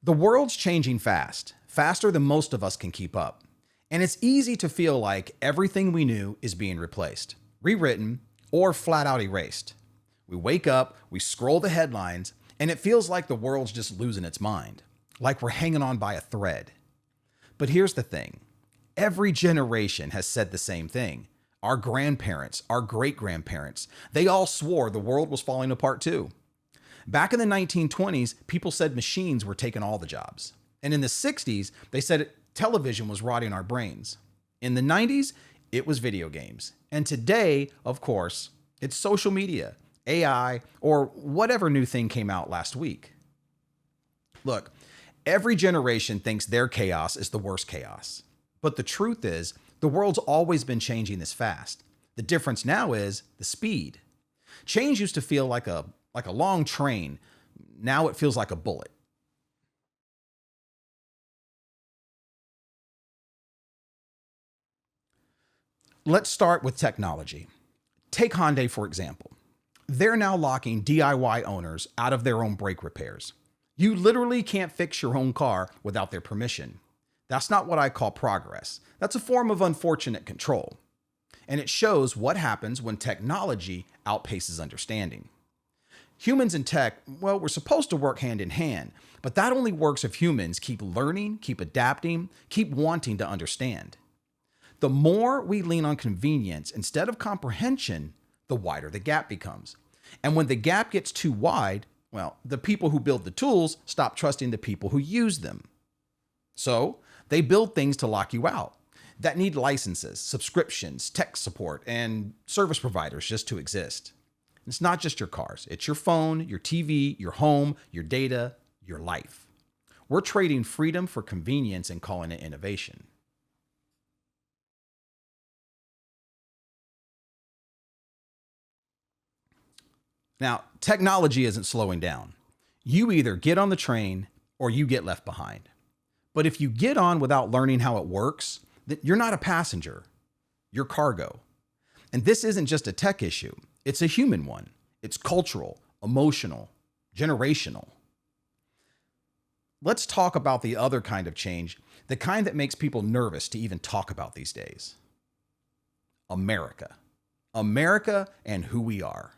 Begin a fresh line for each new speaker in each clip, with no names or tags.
The world's changing fast, faster than most of us can keep up. And it's easy to feel like everything we knew is being replaced, rewritten, or flat out erased. We wake up, we scroll the headlines, and it feels like the world's just losing its mind, like we're hanging on by a thread. But here's the thing. Every generation has said the same thing. Our grandparents, our great-grandparents, they all swore the world was falling apart too. Back in the 1920s, people said machines were taking all the jobs. And in the 60s, they said television was rotting our brains. In the 90s, it was video games. And today, of course, it's social media, AI, or whatever new thing came out last week. Look, every generation thinks their chaos is the worst chaos. But the truth is, the world's always been changing this fast. The difference now is the speed. Change used to feel like a long train. Now it feels like a bullet. Let's start with technology. Take Hyundai, for example. They're now locking DIY owners out of their own brake repairs. You literally can't fix your own car without their permission. That's not what I call progress. That's a form of unfortunate control. And it shows what happens when technology outpaces understanding. Humans and tech, well, we're supposed to work hand in hand, but that only works if humans keep learning, keep adapting, keep wanting to understand. The more we lean on convenience instead of comprehension, the wider the gap becomes. And when the gap gets too wide, well, the people who build the tools stop trusting the people who use them. So they build things to lock you out that need licenses, subscriptions, tech support, and service providers just to exist. It's not just your cars. It's your phone, your TV, your home, your data, your life. We're trading freedom for convenience and calling it innovation. Now, technology isn't slowing down. You either get on the train or you get left behind. But if you get on without learning how it works, then you're not a passenger. You're cargo. And this isn't just a tech issue. It's a human one. It's cultural, emotional, generational. Let's talk about the other kind of change, the kind that makes people nervous to even talk about these days. America. America and who we are.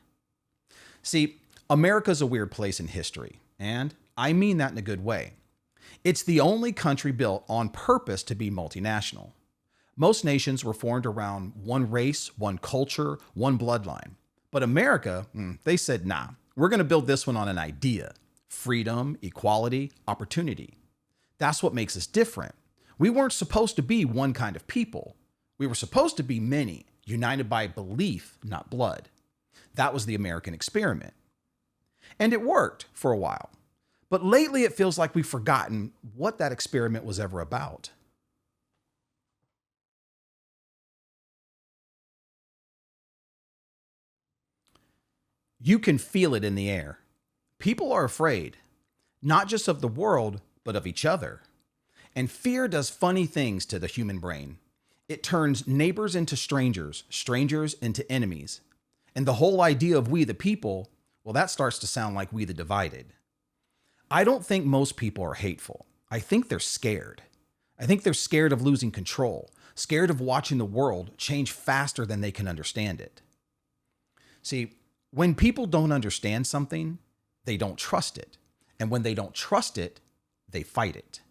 See, America's a weird place in history, and I mean that in a good way. It's the only country built on purpose to be multinational. Most nations were formed around one race, one culture, one bloodline. But America, they said, nah, we're going to build this one on an idea: freedom, equality, opportunity. That's what makes us different. We weren't supposed to be one kind of people. We were supposed to be many, united by belief, not blood. That was the American experiment. And it worked for a while. But lately it feels like we've forgotten what that experiment was ever about. You can feel it in the air. People are afraid, not just of the world, but of each other. And fear does funny things to the human brain. It turns neighbors into strangers, strangers into enemies. And the whole idea of we the people, well, that starts to sound like we the divided. I don't think most people are hateful. I think they're scared. I think they're scared of losing control, scared of watching the world change faster than they can understand it. See, when people don't understand something, they don't trust it. And when they don't trust it, they fight it.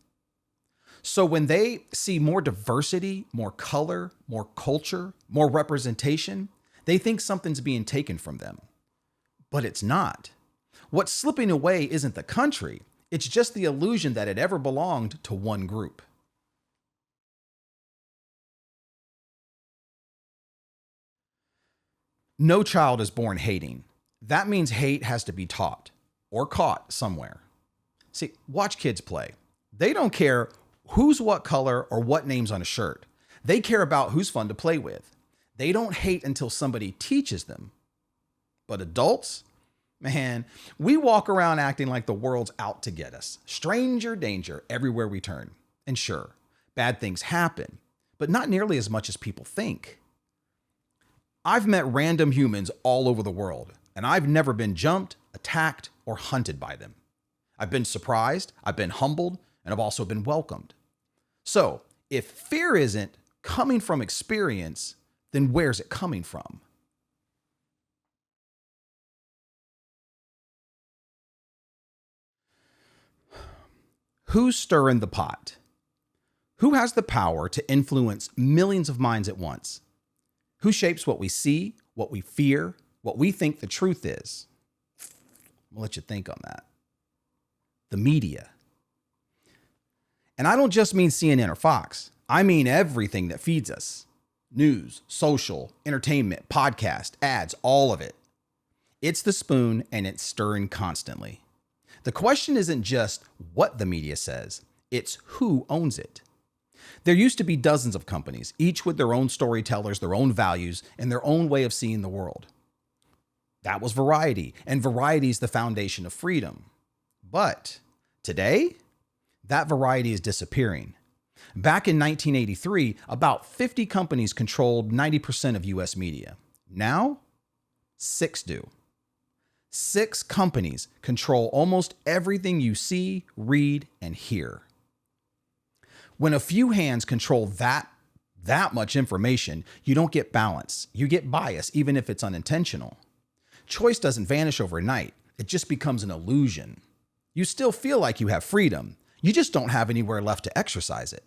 So when they see more diversity, more color, more culture, more representation, they think something's being taken from them. But it's not. What's slipping away isn't the country. It's just the illusion that it ever belonged to one group. No child is born hating. That means hate has to be taught or caught somewhere. See, watch kids play. They don't care who's what color or what name's on a shirt. They care about who's fun to play with. They don't hate until somebody teaches them. But adults, man, we walk around acting like the world's out to get us. Stranger danger everywhere we turn. And sure, bad things happen, but not nearly as much as people think. I've met random humans all over the world, and I've never been jumped, attacked, or hunted by them. I've been surprised, I've been humbled, and I've also been welcomed. So, if fear isn't coming from experience, then where's it coming from? Who's stirring the pot? Who has the power to influence millions of minds at once? Who shapes what we see, what we fear, what we think the truth is? I'll let you think on that. The media. And I don't just mean CNN or Fox. I mean everything that feeds us. News, social, entertainment, podcast, ads, all of it. It's the spoon and it's stirring constantly. The question isn't just what the media says, it's who owns it. There used to be dozens of companies, each with their own storytellers, their own values, and their own way of seeing the world. That was variety, and variety is the foundation of freedom. But today, that variety is disappearing. Back in 1983, about 50 companies controlled 90% of US media. Now, 6 do. 6 companies control almost everything you see, read, and hear. When a few hands control that much information, you don't get balance. You get bias, even if it's unintentional. Choice doesn't vanish overnight. It just becomes an illusion. You still feel like you have freedom. You just don't have anywhere left to exercise it.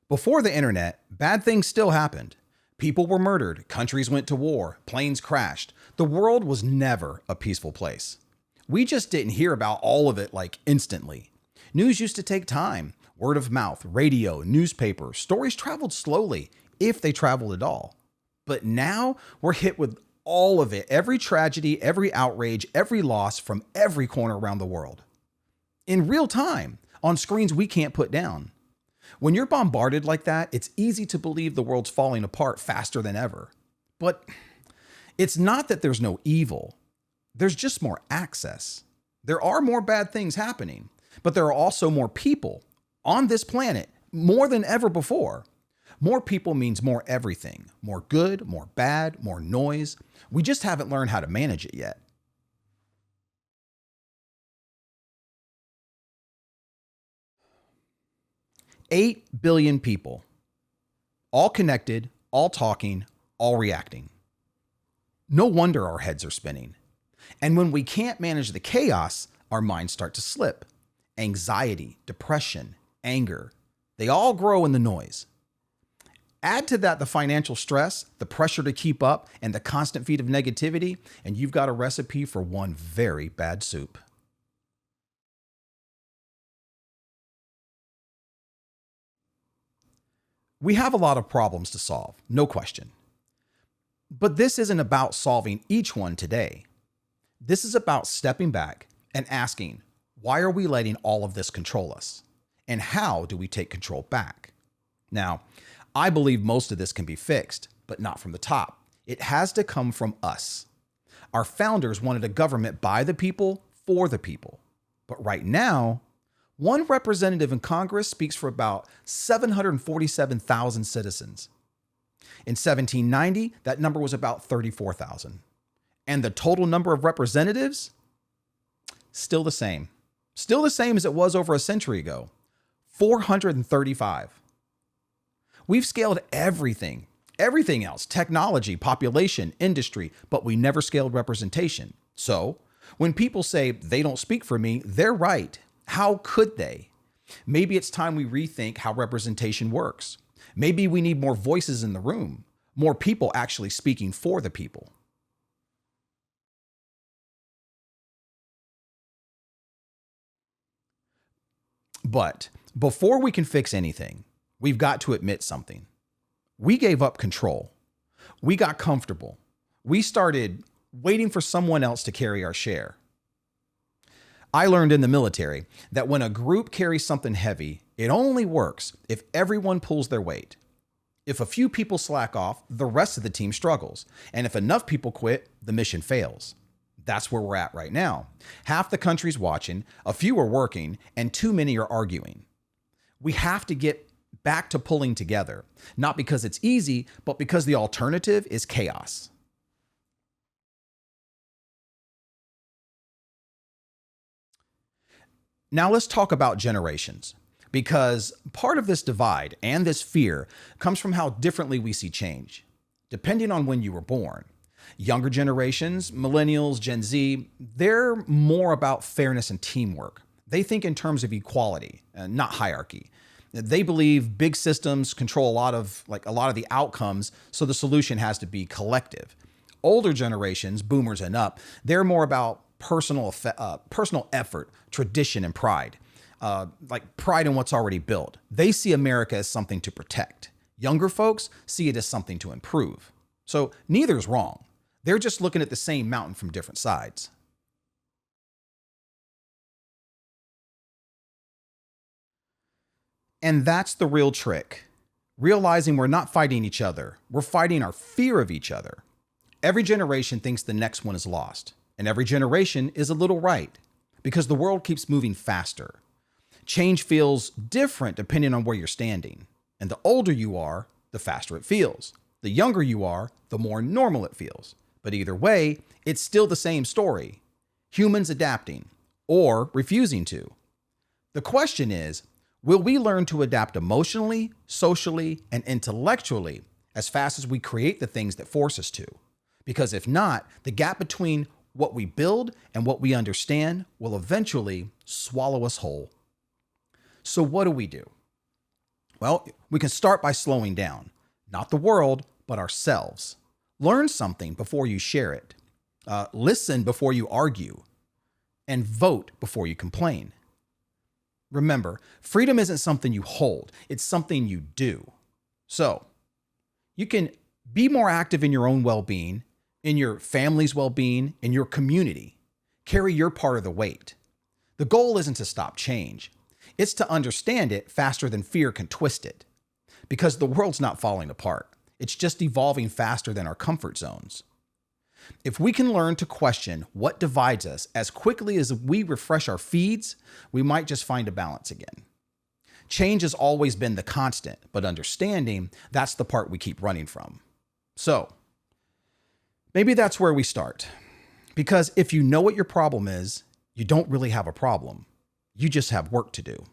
Before the internet, bad things still happened. People were murdered, countries went to war, planes crashed. The world was never a peaceful place. We just didn't hear about all of it like instantly. News used to take time. Word of mouth, radio, newspaper, stories traveled slowly, if they traveled at all. But now we're hit with all of it, every tragedy, every outrage, every loss from every corner around the world. In real time, on screens we can't put down. When you're bombarded like that, it's easy to believe the world's falling apart faster than ever. But it's not that there's no evil. There's just more access. There are more bad things happening, but there are also more people on this planet, more than ever before. More people means more everything. More good, more bad, more noise. We just haven't learned how to manage it yet. $8 billion people, all connected, all talking, all reacting. No wonder our heads are spinning. And when we can't manage the chaos, our minds start to slip. Anxiety, depression, anger, they all grow in the noise. Add to that the financial stress, the pressure to keep up, and the constant feed of negativity, and you've got a recipe for one very bad soup. We have a lot of problems to solve, no question. But this isn't about solving each one today. This is about stepping back and asking, why are we letting all of this control us? And how do we take control back? Now, I believe most of this can be fixed, but not from the top. It has to come from us. Our founders wanted a government by the people, for the people. But right now, one representative in Congress speaks for about 747,000 citizens. In 1790, that number was about 34,000. And the total number of representatives? Still the same. Still the same as it was over a century ago. 435. We've scaled everything else, technology, population, industry, but we never scaled representation. So when people say they don't speak for me, they're right. How could they? Maybe it's time we rethink how representation works. Maybe we need more voices in the room, more people actually speaking for the people. But before we can fix anything, we've got to admit something. We gave up control. We got comfortable. We started waiting for someone else to carry our share. I learned in the military that when a group carries something heavy, it only works if everyone pulls their weight. If a few people slack off, the rest of the team struggles. And if enough people quit, the mission fails. That's where we're at right now. Half the country's watching, a few are working, and too many are arguing. We have to get back to pulling together, not because it's easy, but because the alternative is chaos. Now let's talk about generations, because part of this divide and this fear comes from how differently we see change, depending on when you were born. Younger generations, millennials, Gen Z, they're more about fairness and teamwork. They think in terms of equality, not hierarchy. They believe big systems control a lot of the outcomes, so the solution has to be collective. Older generations, boomers and up, they're more about personal effort, tradition, and pride. Like pride in what's already built. They see America as something to protect. Younger folks see it as something to improve. So neither's wrong. They're just looking at the same mountain from different sides. And that's the real trick. Realizing we're not fighting each other, we're fighting our fear of each other. Every generation thinks the next one is lost, and every generation is a little right, because the world keeps moving faster. Change feels different depending on where you're standing, and the older you are, the faster it feels. The younger you are, the more normal it feels. But either way, it's still the same story. Humans adapting, or refusing to. The question is, will we learn to adapt emotionally, socially, and intellectually as fast as we create the things that force us to? Because if not, the gap between what we build and what we understand will eventually swallow us whole. So what do we do? Well, we can start by slowing down. Not the world, but ourselves. Learn something before you share it. Listen before you argue. And vote before you complain. Remember, freedom isn't something you hold, it's something you do. So, you can be more active in your own well-being, in your family's well-being, in your community. Carry your part of the weight. The goal isn't to stop change. It's to understand it faster than fear can twist it. Because the world's not falling apart. It's just evolving faster than our comfort zones. If we can learn to question what divides us as quickly as we refresh our feeds, we might just find a balance again. Change has always been the constant, but understanding, that's the part we keep running from. So, maybe that's where we start. Because if you know what your problem is, you don't really have a problem. You just have work to do.